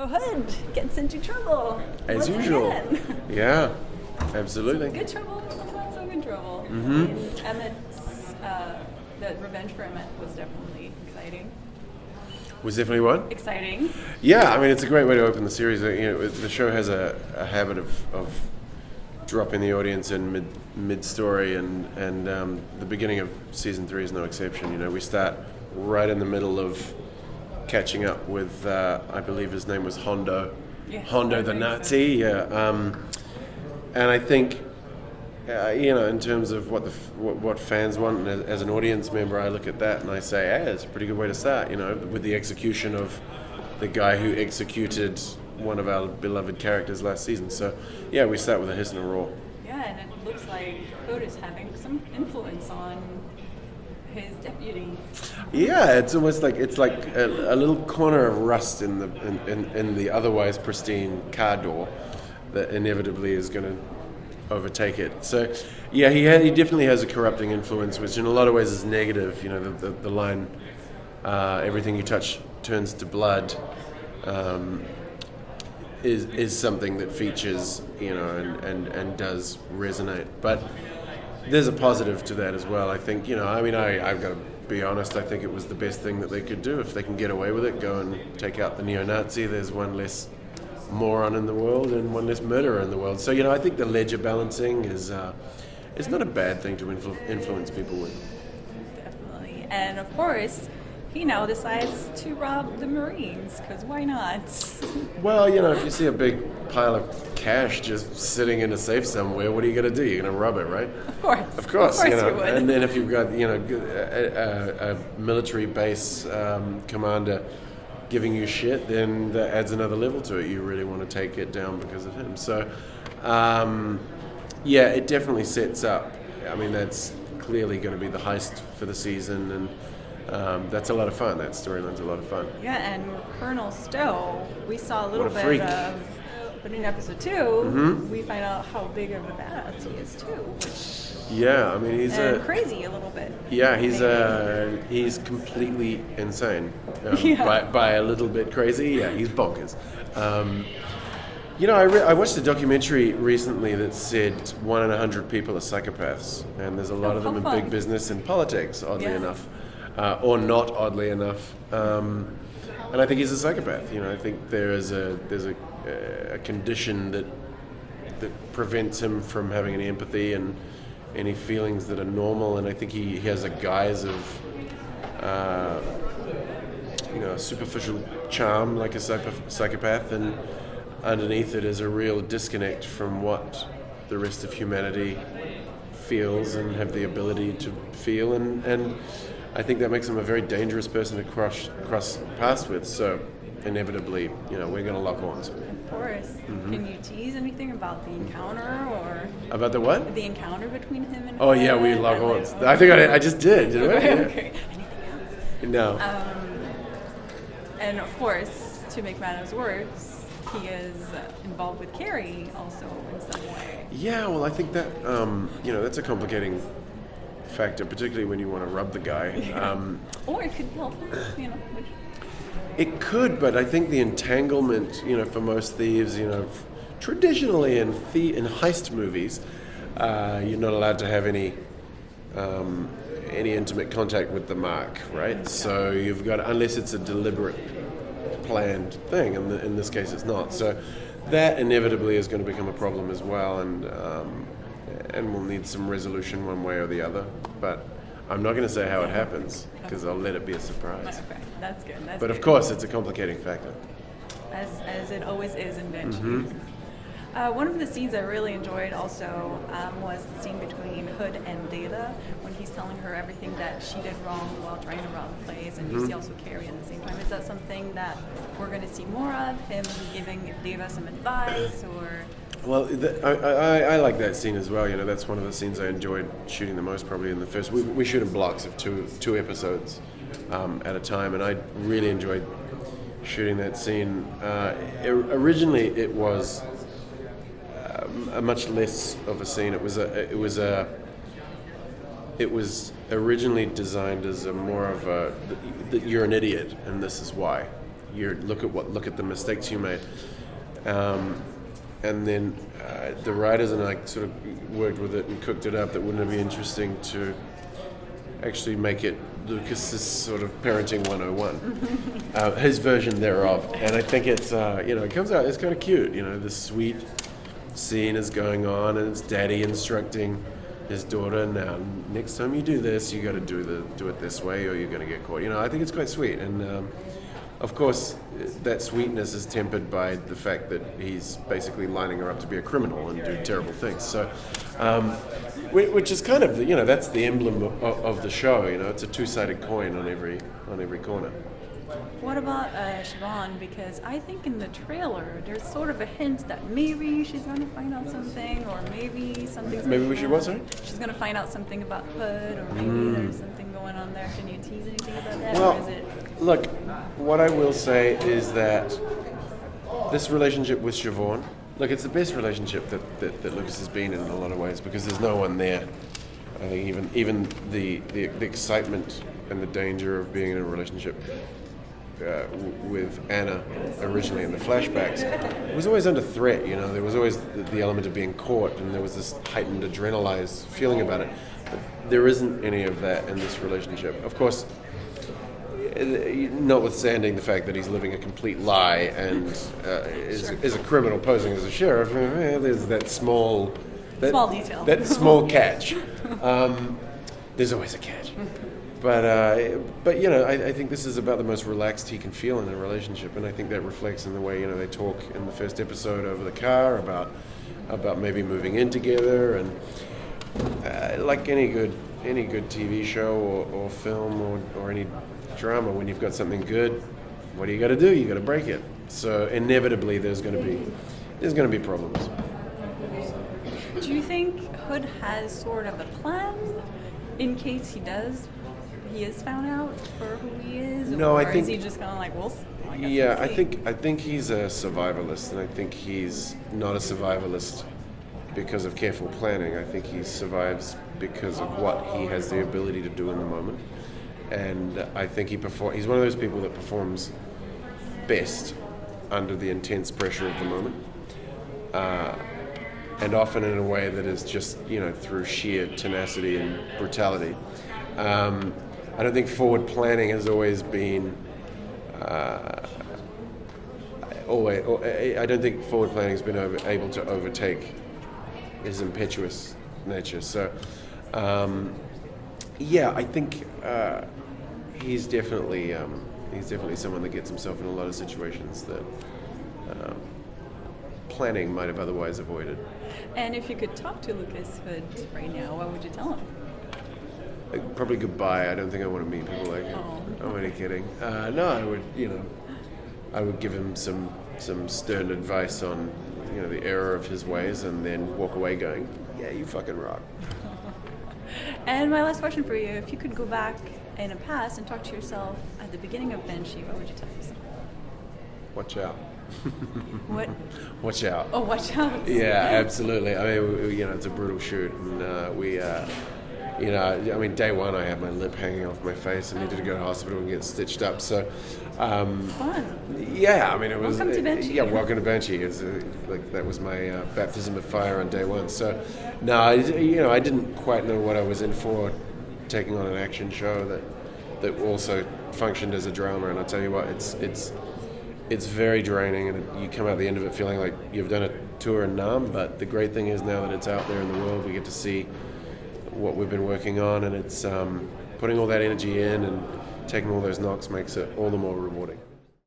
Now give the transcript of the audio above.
Hood gets into trouble. As once usual. Again. Yeah, absolutely. Good trouble, some not so good trouble. Mm-hmm. The revenge for Emmett was definitely exciting. Was definitely what? Exciting. Yeah, I mean, it's a great way to open the series. The show has a habit of dropping the audience in mid-story, and the beginning of season 3 is no exception. We start right in the middle of catching up with, I believe his name was Hondo. Yes, Hondo the Nazi, so. yeah. And I think, in terms of what fans want, and as an audience member, I look at that and I say, hey, it's a pretty good way to start, with the execution of the guy who executed one of our beloved characters last season. So, yeah, we start with a hiss and a roar. Yeah, and it looks like Hood is having some influence on his deputy. Yeah, it's almost like a little corner of rust in the otherwise pristine car door that inevitably is going to overtake it. So, yeah, he definitely has a corrupting influence, which in a lot of ways is negative. The line, everything you touch turns to blood, is something that features, and does resonate. But there's a positive to that as well. I think, I've got to be honest, I think it was the best thing that they could do. If they can get away with it, go and take out the neo-Nazi. There's one less moron in the world and one less murderer in the world. So, I think the ledger balancing is not a bad thing to influence people with. Definitely. And of course, he now decides to rob the Marines, because why not? Well, if you see a big pile of cash just sitting in a safe somewhere, what are you going to do? You're going to rob it, right? Of course. Of course, you would. And then if you've got, a military base commander giving you shit, then that adds another level to it. You really want to take it down because of him. So, yeah, it definitely sets up. I mean, that's clearly going to be the heist for the season, and that's a lot of fun. That storyline's a lot of fun. Yeah, and Colonel Stowe, we saw a little What a bit freak. of, but in episode 2, we find out how big of a badass he is too, which Yeah, I mean, he's crazy a little bit. Yeah, he's completely insane. Yeah. By a little bit crazy. Yeah, he's bonkers. I watched a documentary recently that said 1 in 100 people are psychopaths, and there's a lot of them in fun. big business and politics, oddly Yeah. enough, or not oddly enough. And I think he's a psychopath. I think there's a condition that prevents him from having any empathy and any feelings that are normal, and I think he has a guise of superficial charm like a psychopath, and underneath it is a real disconnect from what the rest of humanity feels and have the ability to feel, and I think that makes him a very dangerous person to cross paths with. So inevitably, we're going to lock horns. Of course. Can you tease anything about the encounter, or About the what? the encounter between him and Oh yeah, we Fred? lock horns. I think I just did. Did I? Okay, Yeah. okay. Anything else? No. And of course, to make matters worse, he is involved with Carrie also in some way. Yeah, well, I think that that's a complicating factor, particularly when you want to rub the guy. Or it could help him, which It could, but I think the entanglement, for most thieves, traditionally in heist movies, you're not allowed to have any intimate contact with the mark, right? So you've got, unless it's a deliberate, planned thing, and in this case it's not. So that inevitably is going to become a problem as well, and we'll need some resolution one way or the other. But I'm not going to say how it happens, because I'll let it be a surprise. okay, that's good. That's But good. of course, it's a complicating factor. As it always is in Banshee. One of the scenes I really enjoyed also was the scene between Hood and Data, when he's telling her everything that she did wrong while trying to rob the place, and you see also Carrie at the same time. Is that something that we're going to see more of, him giving Data some advice, or? Well, I like that scene as well. That's one of the scenes I enjoyed shooting the most, probably in the first. We shoot in blocks of two episodes at a time, and I really enjoyed shooting that scene. Originally, it was a much less of a scene. It was originally designed as a more of a that you're an idiot and this is why. look at the mistakes you made. And then the writers and I sort of worked with it and cooked it up. That wouldn't it be interesting to actually make it Lucas's sort of parenting 101, his version thereof. And I think it's it comes out, it's kind of cute. This sweet scene is going on, and it's daddy instructing his daughter, now next time you do this, you got to do it this way, or you're going to get caught. I think it's quite sweet, and of course that sweetness is tempered by the fact that he's basically lining her up to be a criminal and do terrible things. So, which is kind of that's the emblem of the show. It's a two-sided coin on every corner. What about Siobhan? Because I think in the trailer there's sort of a hint that maybe she's going to find out something, or maybe something's. Maybe we should what, sorry? She's going to find out something about Hood, or maybe there's something going on there. Can you tease anything about that? Well, or is it... look, what I will say is that this relationship with Siobhan, look, it's the best relationship that Lucas has been in a lot of ways, because there's no one there. I think even the excitement and the danger of being in a relationship with Anna originally in the flashbacks, it was always under threat. There was always the element of being caught, and there was this heightened adrenalized feeling about it. But there isn't any of that in this relationship. Of course, notwithstanding the fact that he's living a complete lie and is a criminal posing as a sheriff, there's that small detail, that small catch. There's always a catch. But I think this is about the most relaxed he can feel in a relationship, and I think that reflects in the way they talk in the first episode over the car about maybe moving in together, and like any good TV show or film or any drama, when you've got something good, what do you got to do? You got to break it. So inevitably there's going to be problems. Do you think Hood has sort of a plan in case he is found out for who he is? No, I think. Is he just kind of like, well, yeah, I think he's a survivalist, and I think he's not a survivalist because of careful planning. I think he survives because of what he has the ability to do in the moment, and I think he's one of those people that performs best under the intense pressure of the moment, and often in a way that is just through sheer tenacity and brutality. I don't think forward planning has always been. I don't think forward planning has been able to overtake his impetuous nature. So, I think he's definitely someone that gets himself in a lot of situations that planning might have otherwise avoided. And if you could talk to Lucas Hood right now, what would you tell him? Probably goodbye. I don't think I want to meet people like him. I'm only kidding. No, I would give him some stern advice on the error of his ways, and then walk away going, yeah, you fucking rock. And my last question for you: if you could go back in the past and talk to yourself at the beginning of Banshee, what would you tell yourself? Watch out. What? Watch out. Oh, watch out. Yeah, absolutely. I mean, it's a brutal shoot, and we. Day one I had my lip hanging off my face and needed to go to hospital and get stitched up. So, fun. Yeah, I mean, it was. Welcome to Banshee. Yeah, welcome to Banshee. It's that was my baptism of fire on day one. So, no, I didn't quite know what I was in for, taking on an action show that also functioned as a drama. And I tell you what, it's very draining, and you come out the end of it feeling like you've done a tour in Nam. But the great thing is, now that it's out there in the world, we get to see what we've been working on, and it's putting all that energy in and taking all those knocks makes it all the more rewarding.